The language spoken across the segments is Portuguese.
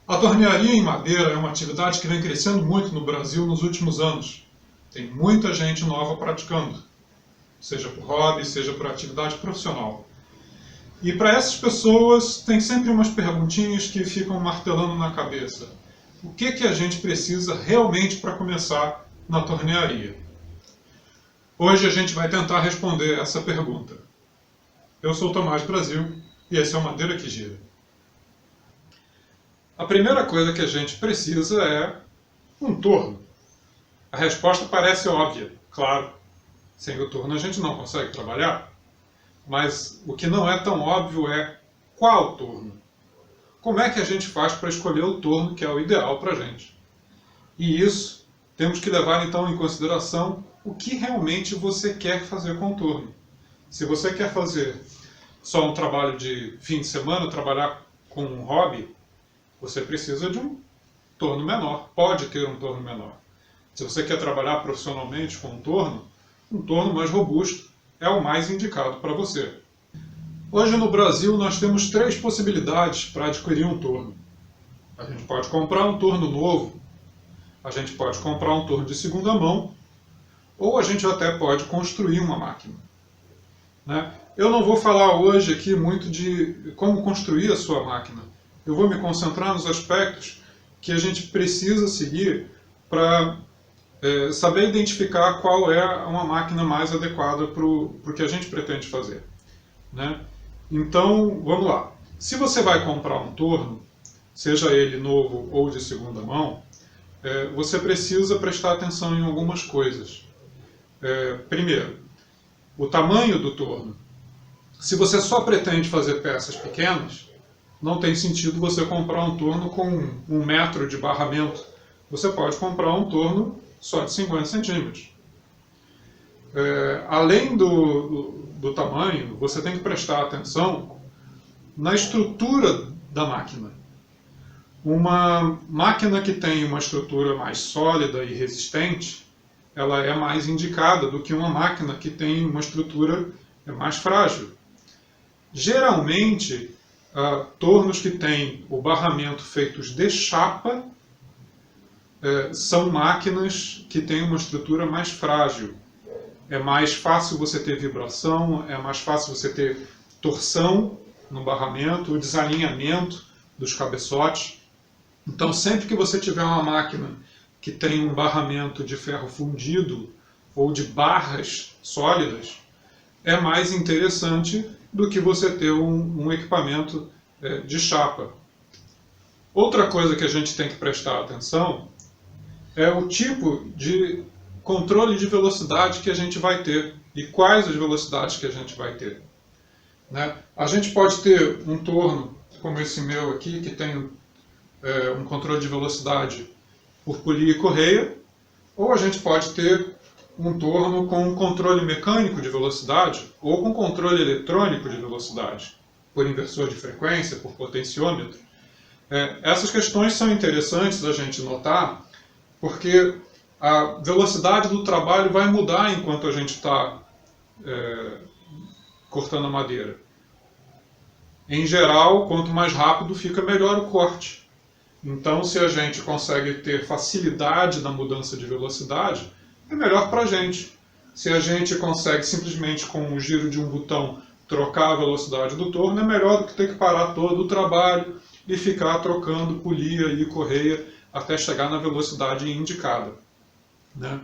A tornearia em madeira é uma atividade que vem crescendo muito no Brasil nos últimos anos. Tem muita gente nova praticando, seja por hobby, seja por atividade profissional. E para essas pessoas tem sempre umas perguntinhas que ficam martelando na cabeça. O que a gente precisa realmente para começar na tornearia? Hoje a gente vai tentar responder essa pergunta. Eu sou o Tomás Brasil e esse é o Madeira que Gira. A primeira coisa que a gente precisa é um torno. A resposta parece óbvia, claro. Sem o torno a gente não consegue trabalhar. Mas o que não é tão óbvio é qual torno. Como é que a gente faz para escolher o torno que é o ideal para a gente? E isso temos que levar então em consideração o que realmente você quer fazer com o torno. Se você quer fazer só um trabalho de fim de semana, trabalhar com um hobby, você precisa de um torno menor, pode ter um torno menor. Se você quer trabalhar profissionalmente com um torno mais robusto é o mais indicado para você. Hoje no Brasil nós temos 3 possibilidades para adquirir um torno. A gente pode comprar um torno novo, a gente pode comprar um torno de segunda mão, ou a gente até pode construir uma máquina. Né? Eu não vou falar hoje aqui muito de como construir a sua máquina. Eu vou me concentrar nos aspectos que a gente precisa seguir para saber identificar qual é uma máquina mais adequada para o que a gente pretende fazer. Né? Então, vamos lá. Se você vai comprar um torno, seja ele novo ou de segunda mão, você precisa prestar atenção em algumas coisas. Primeiro, o tamanho do torno. Se você só pretende fazer peças pequenas, não tem sentido você comprar um torno com 1 metro de barramento. Você pode comprar um torno só de 50 centímetros. Além do tamanho, você tem que prestar atenção na estrutura da máquina. Uma máquina que tem uma estrutura mais sólida e resistente, ela é mais indicada do que uma máquina que tem uma estrutura mais frágil. Geralmente, tornos que têm o barramento feitos de chapa são máquinas que têm uma estrutura mais frágil. É mais fácil você ter vibração, é mais fácil você ter torção no barramento, o desalinhamento dos cabeçotes. Então, sempre que você tiver uma máquina que tem um barramento de ferro fundido ou de barras sólidas, é mais interessante do que você ter um equipamento de chapa. Outra coisa que a gente tem que prestar atenção é o tipo de controle de velocidade que a gente vai ter e quais as velocidades que a gente vai ter. Né? A gente pode ter um torno como esse meu aqui, que tem um controle de velocidade por polia e correia, ou a gente pode ter um torno com um controle mecânico de velocidade ou com controle eletrônico de velocidade, por inversor de frequência, por potenciômetro. Essas questões são interessantes a gente notar, porque a velocidade do trabalho vai mudar enquanto a gente está cortando a madeira. Em geral, quanto mais rápido fica, melhor o corte. Então, se a gente consegue ter facilidade na mudança de velocidade, é melhor para a gente. Se a gente consegue simplesmente com o giro de um botão trocar a velocidade do torno, é melhor do que ter que parar todo o trabalho e ficar trocando polia e correia até chegar na velocidade indicada. Né?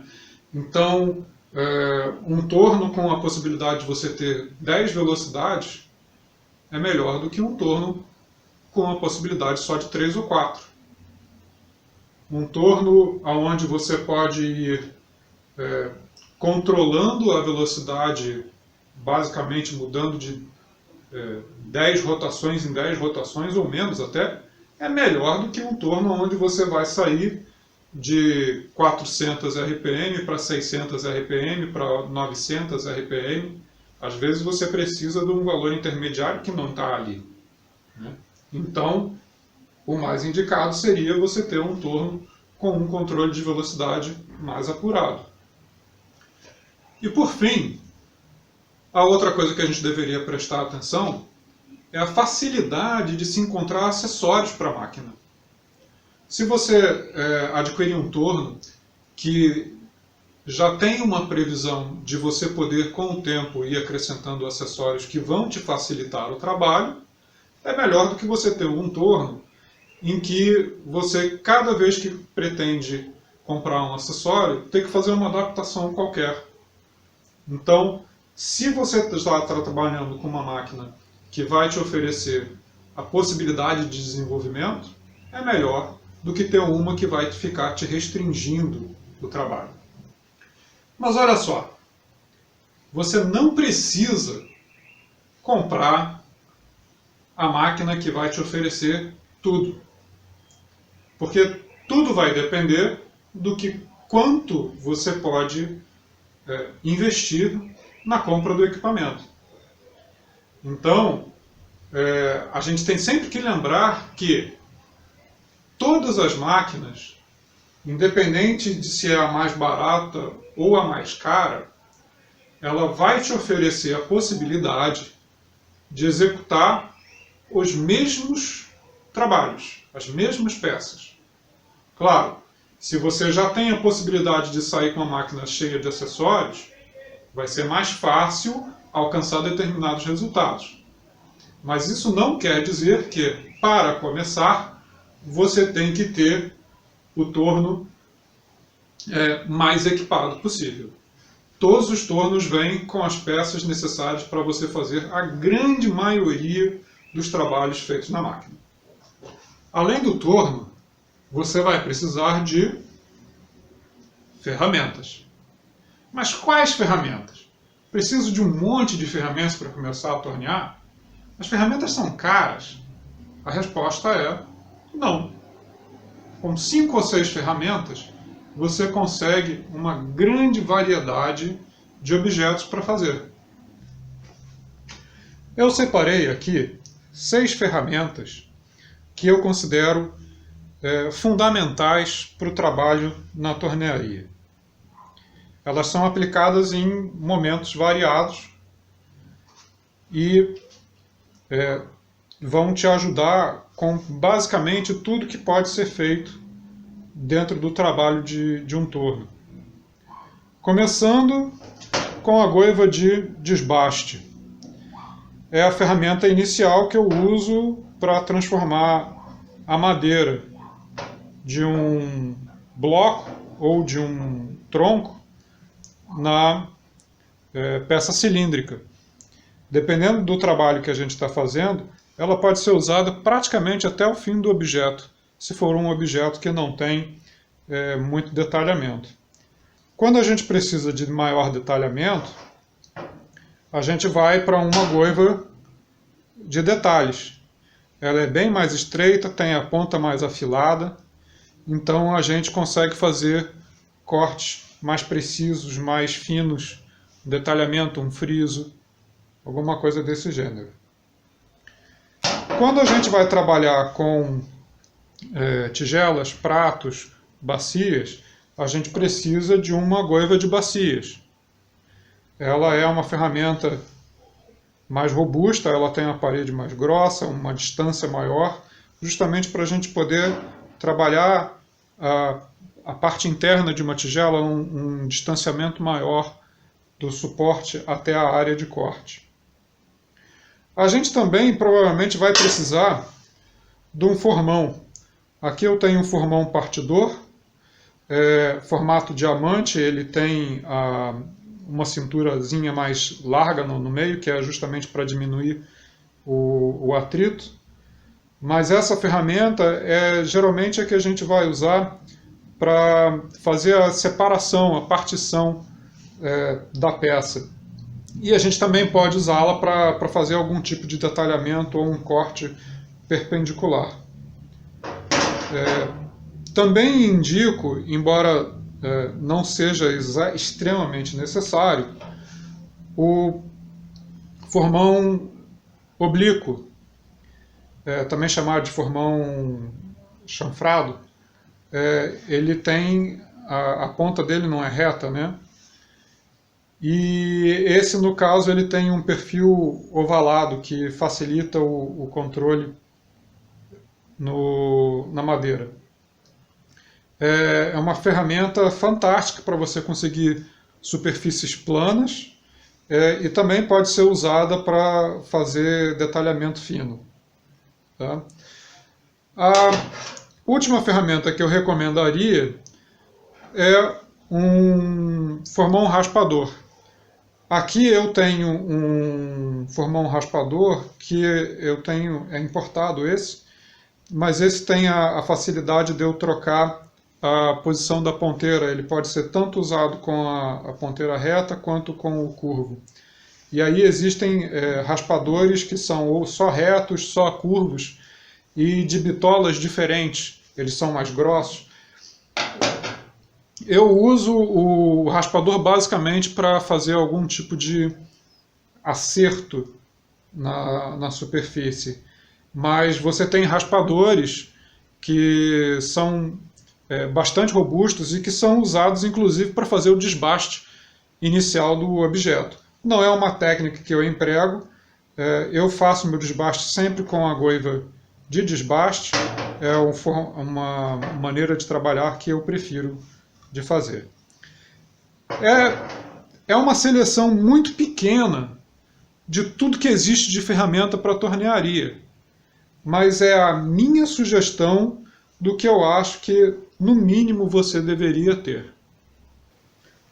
Então, um torno com a possibilidade de você ter 10 velocidades é melhor do que um torno com a possibilidade só de 3 ou 4. Um torno onde você pode ir controlando a velocidade, basicamente mudando de 10 rotações em 10 rotações ou menos até, é melhor do que um torno onde você vai sair de 400 RPM para 600 RPM para 900 RPM. Às vezes você precisa de um valor intermediário que não está ali. Né? Então, o mais indicado seria você ter um torno com um controle de velocidade mais apurado. E por fim, a outra coisa que a gente deveria prestar atenção é a facilidade de se encontrar acessórios para a máquina. Se você adquirir um torno que já tem uma previsão de você poder, com o tempo, ir acrescentando acessórios que vão te facilitar o trabalho, é melhor do que você ter um torno em que você, cada vez que pretende comprar um acessório, tem que fazer uma adaptação qualquer. Então, se você está trabalhando com uma máquina que vai te oferecer a possibilidade de desenvolvimento, é melhor do que ter uma que vai ficar te restringindo o trabalho. Mas olha só, você não precisa comprar a máquina que vai te oferecer tudo. Porque tudo vai depender do que quanto você pode investir na compra do equipamento. Então, a gente tem sempre que lembrar que todas as máquinas, independente de se é a mais barata ou a mais cara, ela vai te oferecer a possibilidade de executar os mesmos trabalhos, as mesmas peças. Claro, se você já tem a possibilidade de sair com uma máquina cheia de acessórios, vai ser mais fácil alcançar determinados resultados. Mas isso não quer dizer que, para começar, você tem que ter o torno mais equipado possível. Todos os tornos vêm com as peças necessárias para você fazer a grande maioria dos trabalhos feitos na máquina. Além do torno, você vai precisar de ferramentas. Mas quais ferramentas? Preciso de um monte de ferramentas para começar a tornear? As ferramentas são caras? A resposta é não. Com 5 ou 6 ferramentas, você consegue uma grande variedade de objetos para fazer. Eu separei aqui 6 ferramentas que eu considero fundamentais para o trabalho na tornearia. Elas são aplicadas em momentos variados e vão te ajudar com basicamente tudo que pode ser feito dentro do trabalho de um torno. Começando com a goiva de desbaste. É a ferramenta inicial que eu uso para transformar a madeira de um bloco ou de um tronco na peça cilíndrica. Dependendo do trabalho que a gente está fazendo, ela pode ser usada praticamente até o fim do objeto, se for um objeto que não tem muito detalhamento. Quando a gente precisa de maior detalhamento, a gente vai para uma goiva de detalhes. Ela é bem mais estreita, tem a ponta mais afilada, então a gente consegue fazer cortes mais precisos, mais finos, detalhamento, um friso, alguma coisa desse gênero. Quando a gente vai trabalhar com tigelas, pratos, bacias, a gente precisa de uma goiva de bacias. Ela é uma ferramenta mais robusta, ela tem uma parede mais grossa, uma distância maior, justamente para a gente poder trabalhar a parte interna de uma tigela, um distanciamento maior do suporte até a área de corte. A gente também provavelmente vai precisar de um formão. Aqui eu tenho um formão partidor, formato diamante, ele tem uma cinturazinha mais larga no meio, que é justamente para diminuir o atrito. Mas essa ferramenta geralmente é que a gente vai usar para fazer a separação, a partição da peça. E a gente também pode usá-la para fazer algum tipo de detalhamento ou um corte perpendicular. Também indico, embora não seja extremamente necessário, o formão oblíquo, também chamado de formão chanfrado. Ele tem, a ponta dele não é reta, né? E esse, no caso, ele tem um perfil ovalado que facilita o controle na madeira. É uma ferramenta fantástica para você conseguir superfícies planas, e também pode ser usada para fazer detalhamento fino. Tá? A última ferramenta que eu recomendaria é formar um raspador. Aqui eu tenho formar um raspador que eu tenho, é importado esse, mas esse tem a facilidade de eu trocar a posição da ponteira. Ele pode ser tanto usado com a ponteira reta quanto com o curvo. E aí existem raspadores que são ou só retos, só curvos, e de bitolas diferentes. Eles são mais grossos. Eu uso o raspador basicamente para fazer algum tipo de acerto na superfície. Mas você tem raspadores que são bastante robustos e que são usados inclusive para fazer o desbaste inicial do objeto. Não é uma técnica que eu emprego, eu faço meu desbaste sempre com a goiva de desbaste, é uma maneira de trabalhar que eu prefiro de fazer. É uma seleção muito pequena de tudo que existe de ferramenta para tornearia, mas é a minha sugestão do que eu acho que, no mínimo, você deveria ter.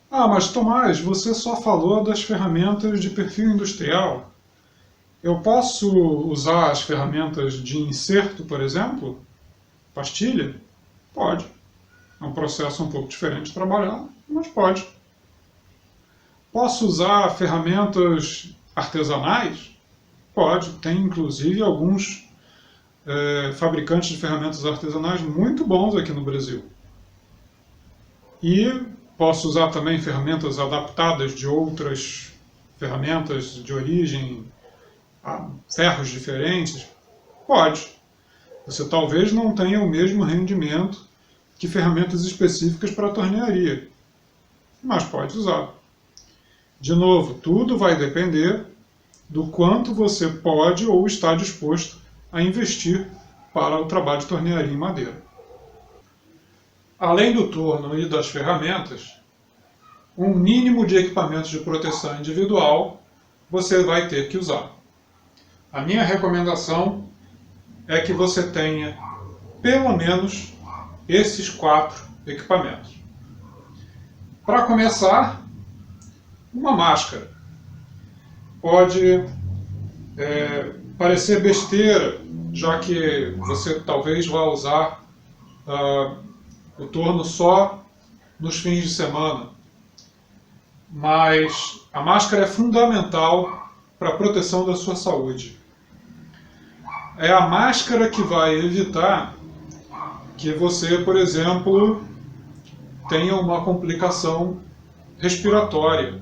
Ah, mas Tomás, você só falou das ferramentas de perfil industrial. Eu posso usar as ferramentas de inserto, por exemplo? Pastilha? Pode. É um processo um pouco diferente de trabalhar, mas pode. Posso usar ferramentas artesanais? Pode. Tem inclusive alguns fabricantes de ferramentas artesanais muito bons aqui no Brasil. E posso usar também ferramentas adaptadas de outras ferramentas de origem, ferros diferentes? Pode. Você talvez não tenha o mesmo rendimento que ferramentas específicas para tornearia, mas pode usar. De novo, tudo vai depender do quanto você pode ou está disposto a investir para o trabalho de tornearia em madeira. Além do torno e das ferramentas, um mínimo de equipamentos de proteção individual você vai ter que usar. A minha recomendação é que você tenha pelo menos esses 4 equipamentos. Para começar, uma máscara. Pode parecer besteira, já que você talvez vá usar o torno só nos fins de semana. Mas a máscara é fundamental para a proteção da sua saúde. É a máscara que vai evitar que você, por exemplo, tenha uma complicação respiratória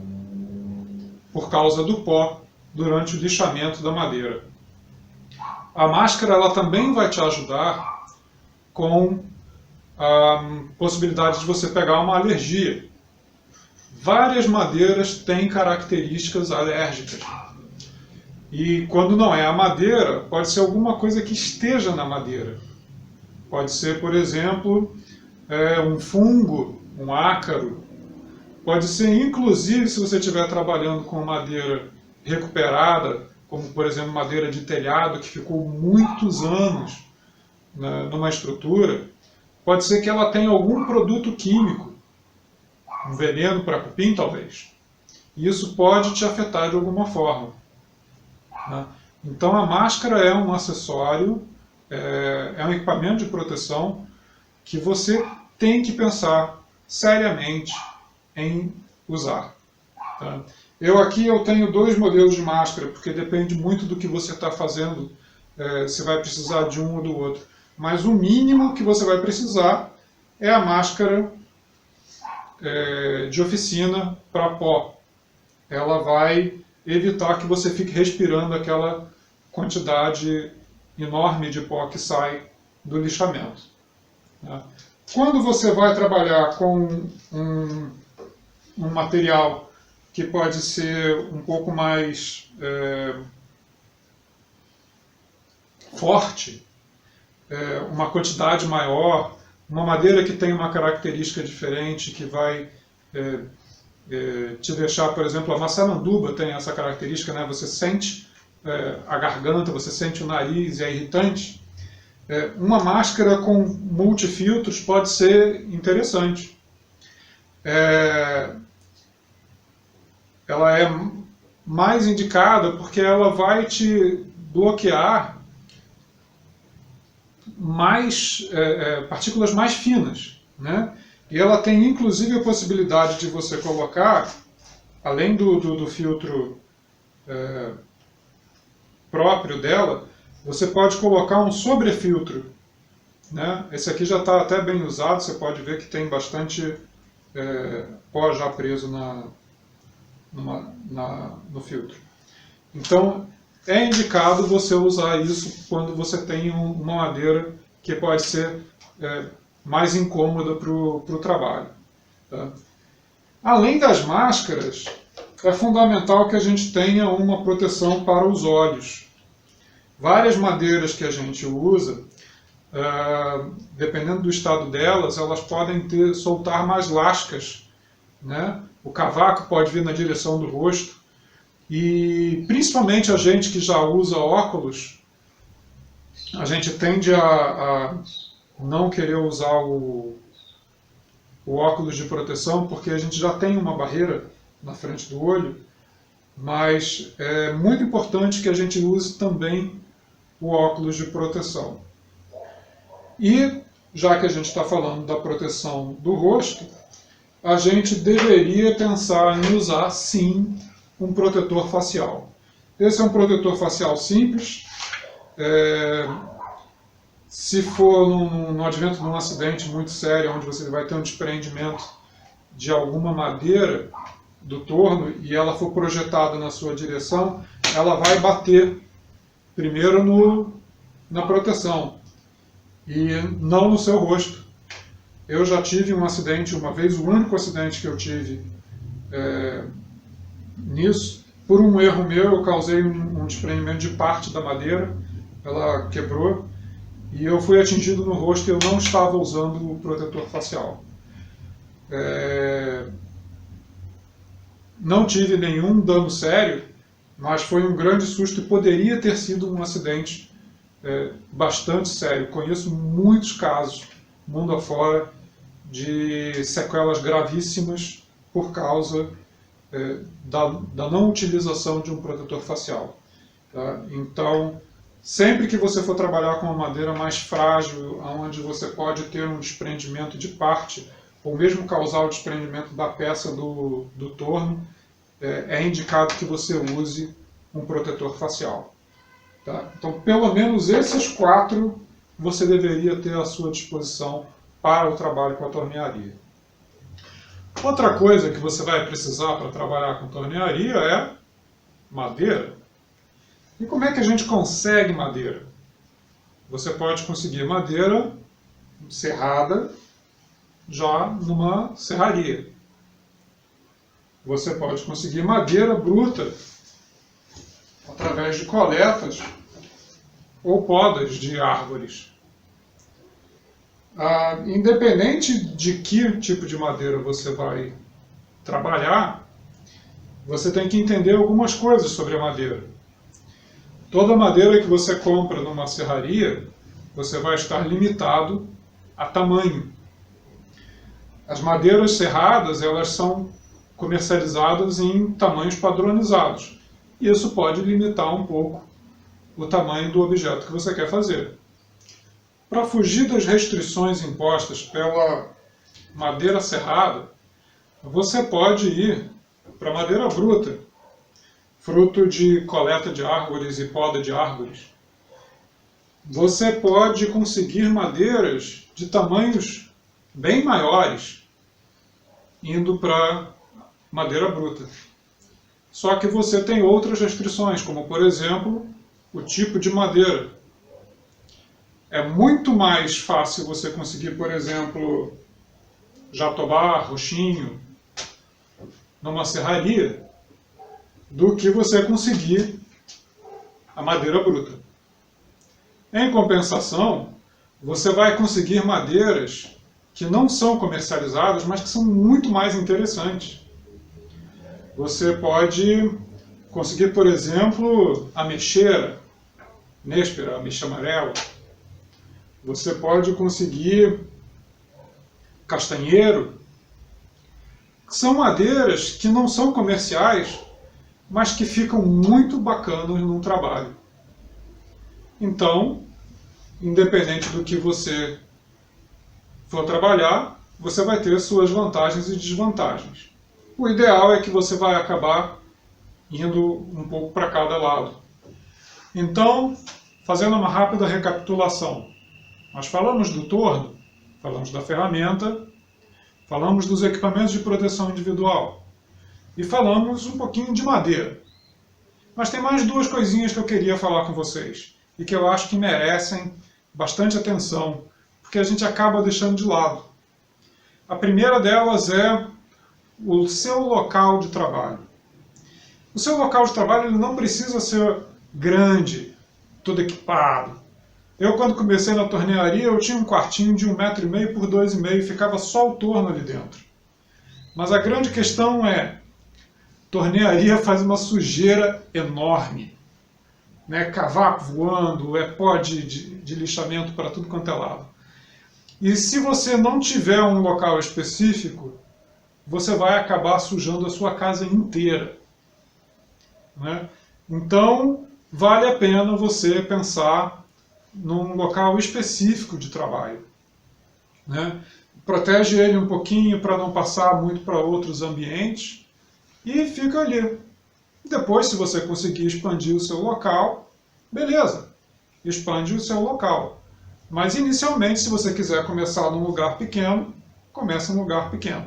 por causa do pó durante o lixamento da madeira. A máscara ela também vai te ajudar com a possibilidade de você pegar uma alergia. Várias madeiras têm características alérgicas. E quando não é a madeira, pode ser alguma coisa que esteja na madeira. Pode ser, por exemplo, um fungo, um ácaro. Pode ser, inclusive, se você estiver trabalhando com madeira recuperada, como, por exemplo, madeira de telhado que ficou muitos anos numa estrutura, pode ser que ela tenha algum produto químico, um veneno para cupim, talvez. E isso pode te afetar de alguma forma. Então, a máscara é um acessório, é um equipamento de proteção que você tem que pensar seriamente em usar. Tá? Eu tenho 2 modelos de máscara, porque depende muito do que você está fazendo, você vai precisar de um ou do outro. Mas o mínimo que você vai precisar é a máscara de oficina para pó. Ela vai evitar que você fique respirando aquela quantidade enorme de pó que sai do lixamento. Tá? Quando você vai trabalhar com um material que pode ser um pouco mais forte, uma quantidade maior, uma madeira que tem uma característica diferente, que vai te deixar, por exemplo, a maçaranduba tem essa característica, né? Você sente a garganta, você sente o nariz e é irritante. Uma máscara com multifiltros pode ser interessante. Ela é mais indicada porque ela vai te bloquear mais partículas mais finas, né? E ela tem inclusive a possibilidade de você colocar, além do filtro próprio dela, você pode colocar um sobrefiltro, né? Esse aqui já está até bem usado, você pode ver que tem bastante pó já preso no filtro. Então, é indicado você usar isso quando você tem uma madeira que pode ser mais incômoda para o trabalho. Tá? Além das máscaras, é fundamental que a gente tenha uma proteção para os olhos. Várias madeiras que a gente usa, dependendo do estado delas, elas podem soltar mais lascas, né? O cavaco pode vir na direção do rosto. E principalmente a gente que já usa óculos, a gente tende a não querer usar o óculos de proteção porque a gente já tem uma barreira na frente do olho, mas é muito importante que a gente use também o óculos de proteção. E já que a gente está falando da proteção do rosto, a gente deveria pensar em usar sim um protetor facial. Esse é um protetor facial simples. Se for no advento de um acidente muito sério, onde você vai ter um desprendimento de alguma madeira do torno e ela for projetada na sua direção, ela vai bater primeiro na proteção e não no seu rosto. Eu já tive um acidente uma vez, o único acidente que eu tive nisso. Por um erro meu, eu causei um desprendimento de parte da madeira, ela quebrou, e eu fui atingido no rosto e eu não estava usando o protetor facial. Não tive nenhum dano sério, mas foi um grande susto e poderia ter sido um acidente bastante sério. Conheço muitos casos, mundo afora, de sequelas gravíssimas por causa da não utilização de um protetor facial. Tá? Então, sempre que você for trabalhar com uma madeira mais frágil, onde você pode ter um desprendimento de parte, ou mesmo causar o desprendimento da peça do torno, é indicado que você use um protetor facial. Tá? Então, pelo menos esses 4 você deveria ter à sua disposição para o trabalho com a tornearia. Outra coisa que você vai precisar para trabalhar com tornearia é madeira. E como é que a gente consegue madeira? Você pode conseguir madeira serrada já numa serraria. Você pode conseguir madeira bruta através de coletas ou podas de árvores. Independente de que tipo de madeira você vai trabalhar, você tem que entender algumas coisas sobre a madeira. Toda madeira que você compra numa serraria, você vai estar limitado a tamanho. As madeiras serradas, elas são comercializadas em tamanhos padronizados. E isso pode limitar um pouco o tamanho do objeto que você quer fazer. Para fugir das restrições impostas pela madeira serrada, você pode ir para madeira bruta, fruto de coleta de árvores e poda de árvores. Você pode conseguir madeiras de tamanhos bem maiores, indo para madeira bruta. Só que você tem outras restrições, como por exemplo, o tipo de madeira. É muito mais fácil você conseguir, por exemplo, jatobá, roxinho, numa serraria, do que você conseguir a madeira bruta. Em compensação, você vai conseguir madeiras que não são comercializadas, mas que são muito mais interessantes. Você pode conseguir, por exemplo, ameixeira, néspera, ameixa amarela. Você pode conseguir castanheiro. São madeiras que não são comerciais, mas que ficam muito bacanas num trabalho. Então, independente do que você for trabalhar, você vai ter suas vantagens e desvantagens. O ideal é que você vai acabar indo um pouco para cada lado. Então, fazendo uma rápida recapitulação, nós falamos do torno, falamos da ferramenta, falamos dos equipamentos de proteção individual e falamos um pouquinho de madeira. Mas tem mais duas coisinhas que eu queria falar com vocês e que eu acho que merecem bastante atenção, porque a gente acaba deixando de lado. A primeira delas é o seu local de trabalho. O seu local de trabalho ele não precisa ser grande, todo equipado. Eu, quando comecei na tornearia, eu tinha um quartinho de 1,5 m por 2,5 m, ficava só o torno ali dentro. Mas a grande questão é, tornearia faz uma sujeira enorme. Né? Cavaco voando, é pó de lixamento para tudo quanto é lado. E se você não tiver um local específico, você vai acabar sujando a sua casa inteira. Né? Então, vale a pena você pensar num local específico de trabalho. Né? Protege ele um pouquinho para não passar muito para outros ambientes e fica ali. Depois, se você conseguir expandir o seu local, beleza, expande o seu local. Mas inicialmente, se você quiser começar num lugar pequeno, começa num lugar pequeno.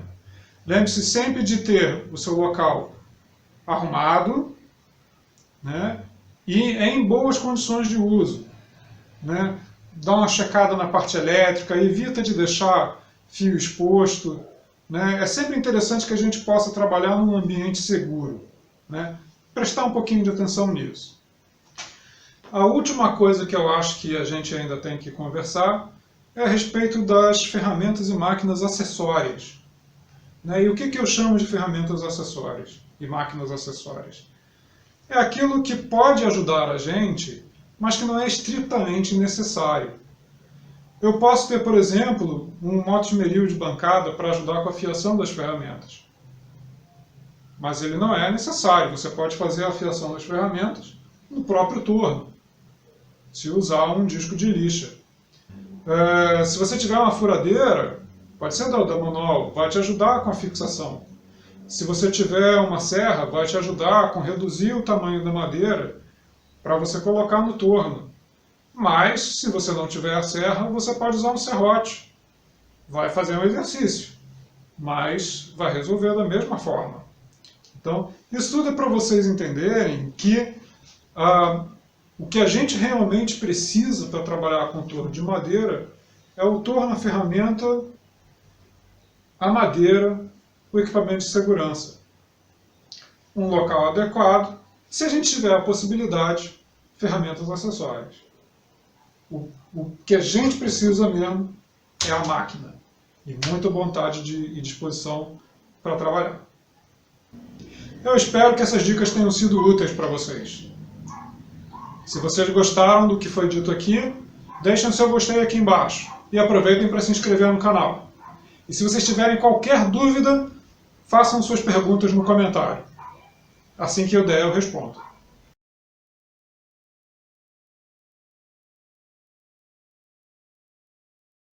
Lembre-se sempre de ter o seu local arrumado, né, e em boas condições de uso. Né? Dá uma checada na parte elétrica, evita de deixar fio exposto. Né? É sempre interessante que a gente possa trabalhar num ambiente seguro. Né? Prestar um pouquinho de atenção nisso. A última coisa que eu acho que a gente ainda tem que conversar é a respeito das ferramentas e máquinas acessórias. Né? E o que eu chamo de ferramentas acessórias e máquinas acessórias? É aquilo que pode ajudar a gente, mas que não é estritamente necessário. Eu posso ter, por exemplo, um motoesmeril de bancada para ajudar com a fiação das ferramentas. Mas ele não é necessário. Você pode fazer a fiação das ferramentas no próprio torno, se usar um disco de lixa. Se você tiver uma furadeira, pode ser da manual, vai te ajudar com a fixação. Se você tiver uma serra, vai te ajudar com reduzir o tamanho da madeira para você colocar no torno. Mas, se você não tiver a serra, você pode usar um serrote. Vai fazer um exercício, mas vai resolver da mesma forma. Então, isso tudo é para vocês entenderem que o que a gente realmente precisa para trabalhar com torno de madeira é o torno, a ferramenta, a madeira, o equipamento de segurança. Um local adequado, se a gente tiver a possibilidade, ferramentas acessórias. O que a gente precisa mesmo é a máquina e muita vontade e disposição para trabalhar. Eu espero que essas dicas tenham sido úteis para vocês. Se vocês gostaram do que foi dito aqui, deixem o seu gostei aqui embaixo e aproveitem para se inscrever no canal. E se vocês tiverem qualquer dúvida, façam suas perguntas no comentário. Assim que eu der, eu respondo.